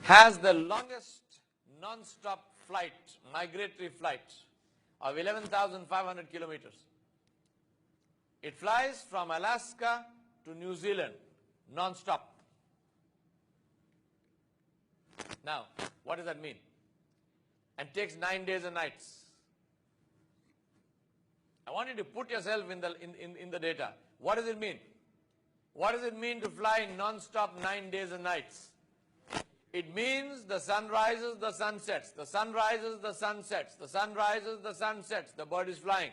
has the longest non-stop flight, migratory flight of 11,500 kilometers. It flies from Alaska to New Zealand non-stop. Now, what does that mean? And takes 9 days and nights. I want you to put yourself in the data. What does it mean? What does it mean to fly non-stop 9 days and nights? It means the sun rises, the sun sets. The sun rises, the sun sets. The sun rises, the sun sets. The bird is flying.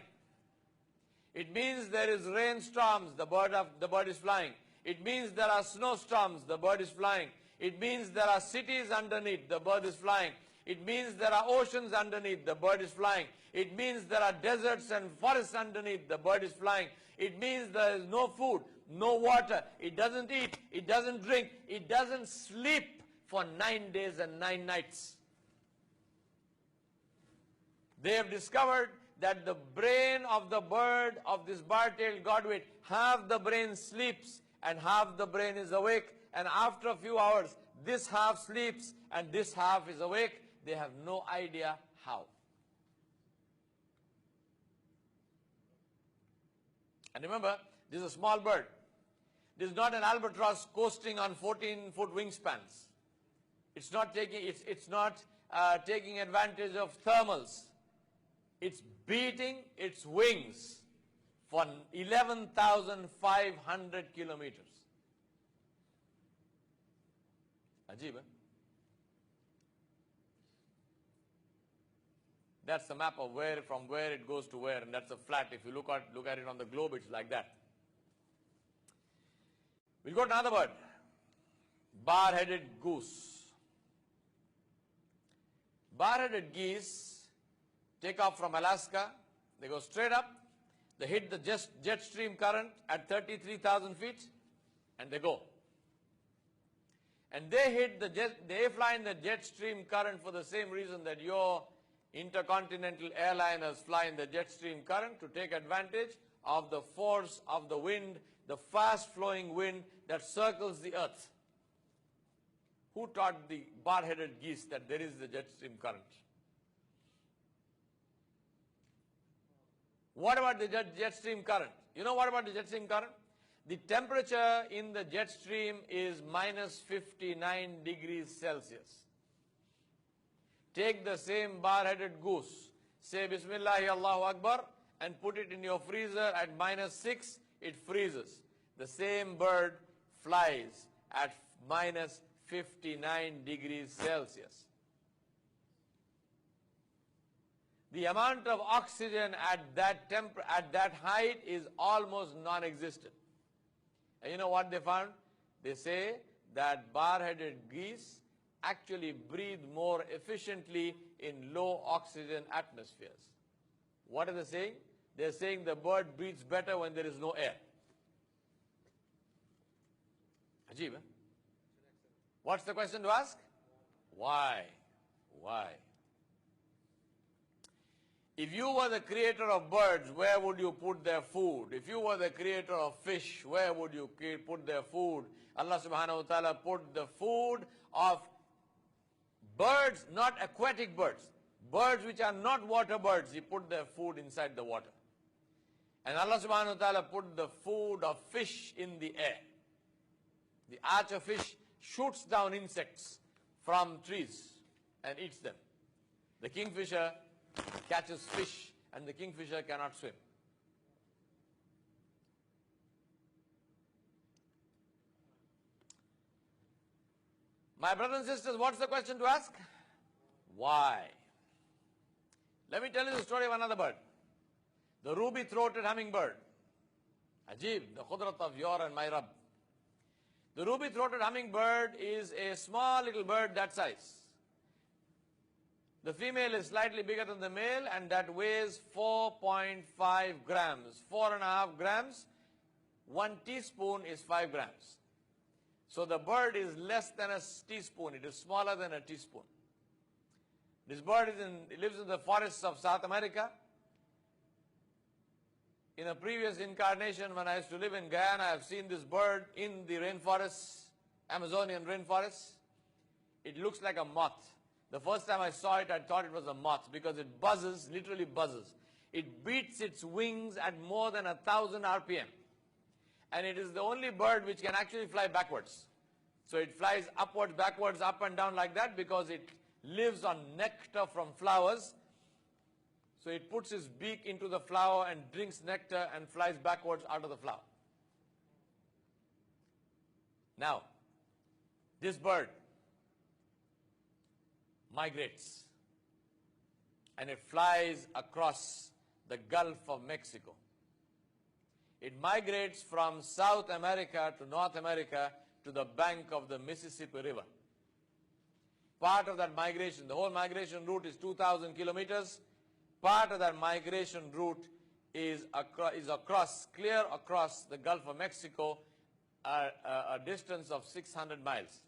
It means there is rainstorms, the bird is flying. It means there are snowstorms, the bird is flying. It means there are cities underneath, the bird is flying. It means there are oceans underneath, the bird is flying. It means there are deserts and forests underneath, the bird is flying. It means there is no food, no water. It doesn't eat, it doesn't drink, it doesn't sleep for 9 days and 9 nights. They have discovered that the brain of the bird, of this bar-tailed godwit, half the brain sleeps and half the brain is awake. And after a few hours, this half sleeps and this half is awake. They have no idea how. And remember, this is a small bird. This is not an albatross coasting on 14-foot wingspans. It's not taking advantage of thermals. It's beating its wings for 11,500 kilometers. Ajib, eh? That's the map of from where it goes to where, and that's a flat. If you look at it on the globe, it's like that. We'll go to another bird. Bar-headed goose. Bar-headed geese take off from Alaska. They go straight up. They hit the jet stream current at 33,000 feet, and they go. And they fly in the jet stream current for the same reason that your intercontinental airliners fly in the jet stream current, to take advantage of the force of the wind, the fast-flowing wind that circles the earth. Who taught the bar-headed geese that there is the jet stream current? What about the jet stream current? You know what about the jet stream current? The temperature in the jet stream is minus 59 degrees Celsius. Take the same bar-headed goose, say Bismillah, Allahu Akbar, and put it in your freezer at minus 6, it freezes. The same bird flies at minus 59 degrees Celsius. The amount of oxygen at that height is almost non-existent. And you know what they found? They say that bar-headed geese actually breathe more efficiently in low oxygen atmospheres. What are they saying? They're saying the bird breathes better when there is no air. Ajib, eh? What's the question to ask? Why? Why? If you were the creator of birds, where would you put their food? If you were the creator of fish, where would you put their food? Allah subhanahu wa ta'ala put the food of birds, not aquatic birds. Birds which are not water birds, He put their food inside the water. And Allah subhanahu wa ta'ala put the food of fish in the air. The archer fish shoots down insects from trees and eats them. The kingfisher catches fish, and the kingfisher cannot swim. My brothers and sisters, what's the question to ask? Why? Let me tell you the story of another bird. The ruby-throated hummingbird. Ajib, the khudrat of your and my Rabb. The ruby-throated hummingbird is a small little bird that size. The female is slightly bigger than the male, and that weighs 4.5 grams. 4.5 grams. 1 teaspoon is 5 grams. So the bird is less than a teaspoon. It is smaller than a teaspoon. This bird lives in the forests of South America. In a previous incarnation, when I used to live in Guyana, I have seen this bird in the rainforests, Amazonian rainforests. It looks like a moth. The first time I saw it, I thought it was a moth because it buzzes, literally buzzes. It beats its wings at more than 1,000 RPM. And it is the only bird which can actually fly backwards. So it flies upwards, backwards, up and down like that because it lives on nectar from flowers. So it puts its beak into the flower and drinks nectar and flies backwards out of the flower. Now, this bird migrates and it flies across the Gulf of Mexico. It migrates from South America to North America to the bank of the Mississippi River. Part of that migration, the whole migration route is 2,000 kilometers. Part of that migration route is clear across the Gulf of Mexico, a distance of 600 miles.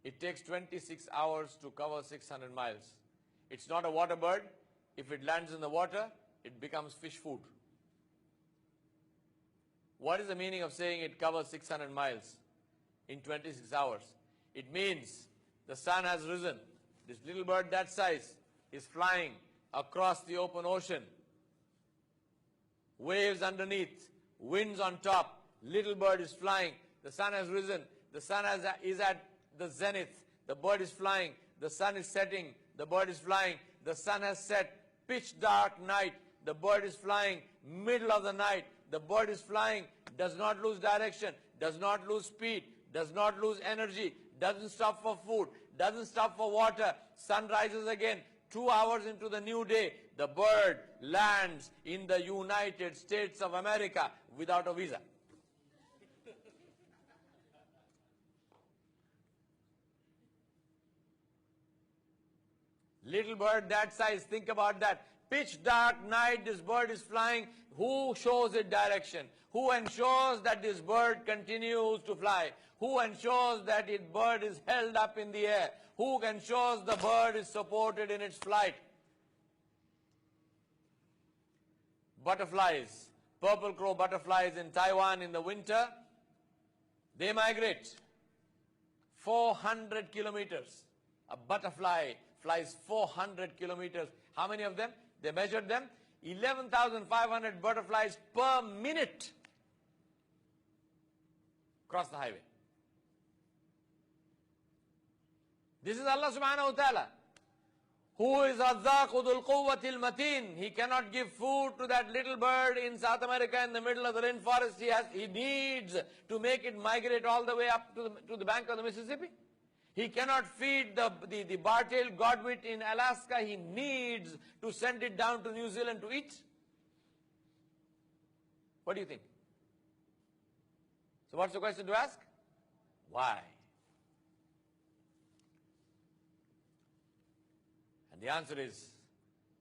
It takes 26 hours to cover 600 miles. It's not a water bird. If it lands in the water, it becomes fish food. What is the meaning of saying it covers 600 miles in 26 hours? It means the sun has risen. This little bird that size is flying across the open ocean. Waves underneath, winds on top. Little bird is flying. The sun has risen. The sun is at the zenith. The bird is flying. The sun is setting. The bird is flying. The sun has set. Pitch dark night. The bird is flying. Middle of the night. The bird is flying. Does not lose direction. Does not lose speed. Does not lose energy. Doesn't stop for food. Doesn't stop for water. Sun rises again. 2 hours into the new day, the bird lands in the United States of America without a visa. Little bird that size, think about that. Pitch dark night, this bird is flying. Who shows it direction? Who ensures that this bird continues to fly? Who ensures that this bird is held up in the air? Who ensures the bird is supported in its flight? Butterflies, purple crow butterflies in Taiwan in the winter, they migrate 400 kilometers. A butterfly flies 400 kilometers. How many of them? They measured them. 11,500 butterflies per minute cross the highway. This is Allah subhanahu wa ta'ala, who is Razzaqu dhul quwwatil mateen. He cannot give food to that little bird in South America in the middle of the rainforest. He needs to make it migrate all the way up to the bank of the Mississippi. He cannot feed the bar-tailed godwit in Alaska. He needs to send it down to New Zealand to eat. What do you think? So what's the question to ask? Why? And the answer is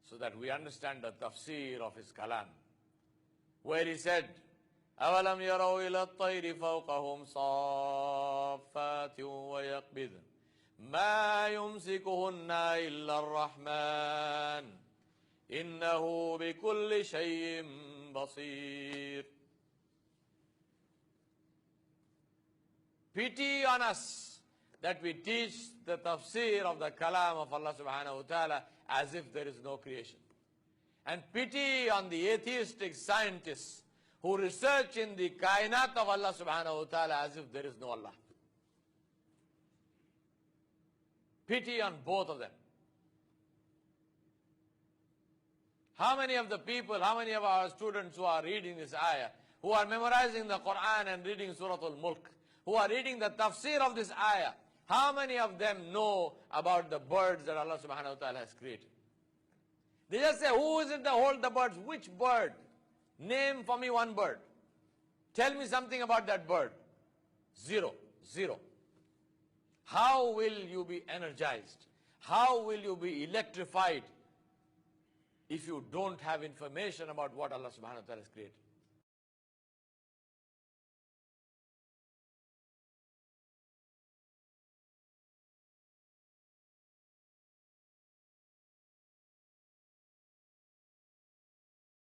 so that we understand the tafsir of his kalam, where he said, أَوَلَمْ يَرَوْا إِلَى الطَّيْرِ فَوْقَهُمْ صَافَّاتٍ وَيَقْبِضْنَ مَا يُمْسِكُهُنَّ إِلَّا الرَّحْمَنُ إِنَّهُ بِكُلِّ شَيْءٍ بَصِيرٌ. Pity on us that we teach the tafsir of the kalam of Allah subhanahu wa ta'ala as if there is no creation. And pity on the atheistic scientists who research in the kainat of Allah subhanahu wa ta'ala as if there is no Allah. Pity on both of them. How many of the people, how many of our students who are reading this ayah, who are memorizing the Quran and reading Surah Al-Mulk, who are reading the tafsir of this ayah, how many of them know about the birds that Allah subhanahu wa ta'ala has created? They just say, who is it that holds the birds? Which bird? Name for me one bird. Tell me something about that bird. Zero. How will you be energized? How will you be electrified if you don't have information about what Allah subhanahu wa ta'ala has created?